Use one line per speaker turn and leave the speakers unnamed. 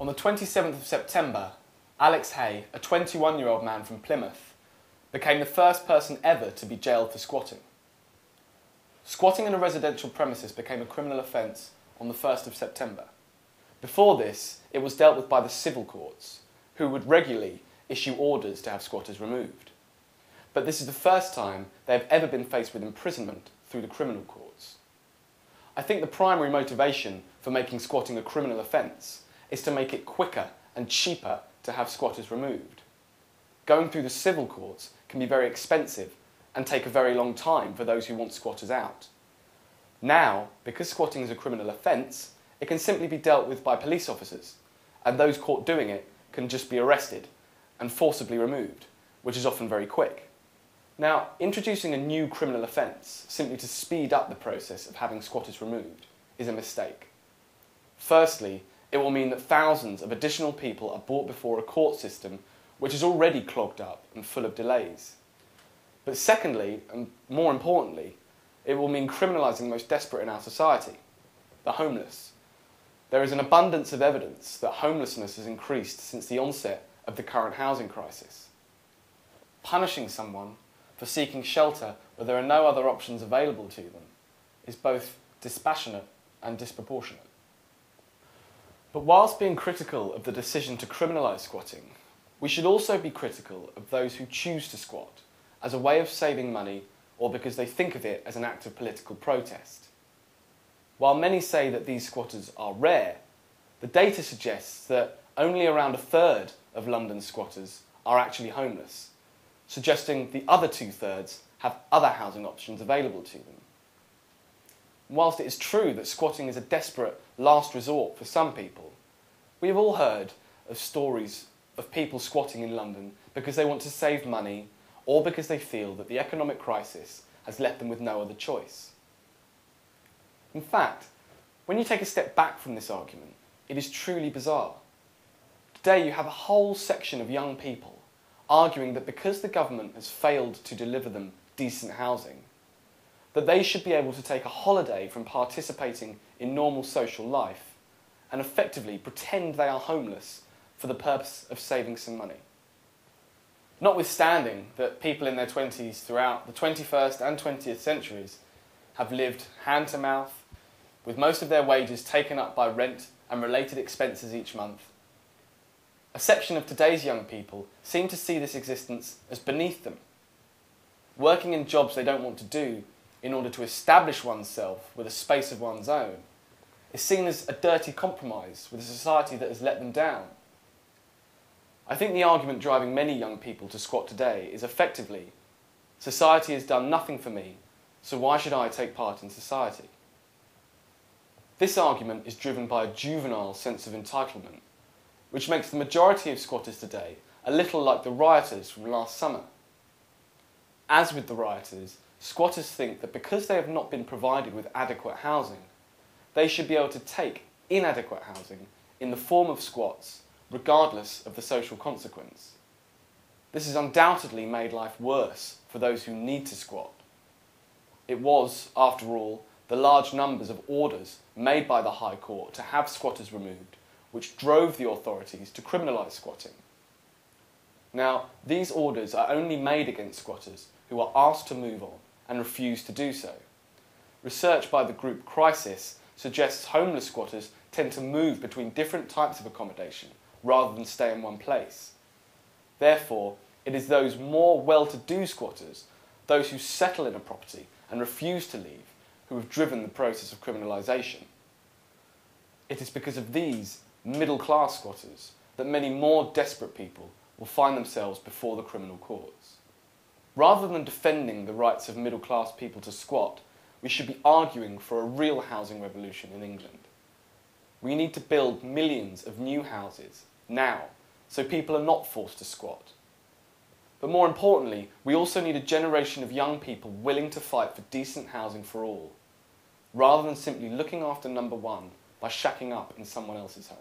On the 27th of September, Alex Hay, a 21-year-old man from Plymouth, became the first person ever to be jailed for squatting. Squatting in a residential premises became a criminal offence on the 1st of September. Before this, it was dealt with by the civil courts, who would regularly issue orders to have squatters removed. But this is the first time they have ever been faced with imprisonment through the criminal courts. I think the primary motivation for making squatting a criminal offence is to make it quicker and cheaper to have squatters removed. Going through the civil courts can be very expensive and take a very long time for those who want squatters out. Now, because squatting is a criminal offence, it can simply be dealt with by police officers, and those caught doing it can just be arrested and forcibly removed, which is often very quick. Now, introducing a new criminal offence simply to speed up the process of having squatters removed is a mistake. Firstly, it will mean that thousands of additional people are brought before a court system which is already clogged up and full of delays. But secondly, and more importantly, it will mean criminalising the most desperate in our society, the homeless. There is an abundance of evidence that homelessness has increased since the onset of the current housing crisis. Punishing someone for seeking shelter where there are no other options available to them is both dispassionate and disproportionate. But whilst being critical of the decision to criminalise squatting, we should also be critical of those who choose to squat as a way of saving money or because they think of it as an act of political protest. While many say that these squatters are rare, the data suggests that only around a third of London's squatters are actually homeless, suggesting the other two-thirds have other housing options available to them. Whilst it is true that squatting is a desperate last resort for some people, we have all heard of stories of people squatting in London because they want to save money or because they feel that the economic crisis has left them with no other choice. In fact, when you take a step back from this argument, it is truly bizarre. Today you have a whole section of young people arguing that because the government has failed to deliver them decent housing, that they should be able to take a holiday from participating in normal social life and effectively pretend they are homeless for the purpose of saving some money. Notwithstanding that people in their 20s throughout the 21st and 20th centuries have lived hand to mouth, with most of their wages taken up by rent and related expenses each month, a section of today's young people seem to see this existence as beneath them. Working in jobs they don't want to do in order to establish oneself with a space of one's own is seen as a dirty compromise with a society that has let them down. I think the argument driving many young people to squat today is effectively, society has done nothing for me, so why should I take part in society? This argument is driven by a juvenile sense of entitlement, which makes the majority of squatters today a little like the rioters from last summer. As with the rioters, squatters think that because they have not been provided with adequate housing, they should be able to take inadequate housing in the form of squats, regardless of the social consequence. This has undoubtedly made life worse for those who need to squat. It was, after all, the large numbers of orders made by the High Court to have squatters removed which drove the authorities to criminalise squatting. Now, these orders are only made against squatters who are asked to move on and refuse to do so. Research by the group Crisis suggests homeless squatters tend to move between different types of accommodation rather than stay in one place. Therefore, it is those more well-to-do squatters, those who settle in a property and refuse to leave, who have driven the process of criminalisation. It is because of these middle-class squatters that many more desperate people will find themselves before the criminal courts. Rather than defending the rights of middle-class people to squat, we should be arguing for a real housing revolution in England. We need to build millions of new houses now, so people are not forced to squat. But more importantly, we also need a generation of young people willing to fight for decent housing for all, rather than simply looking after number one by shacking up in someone else's home.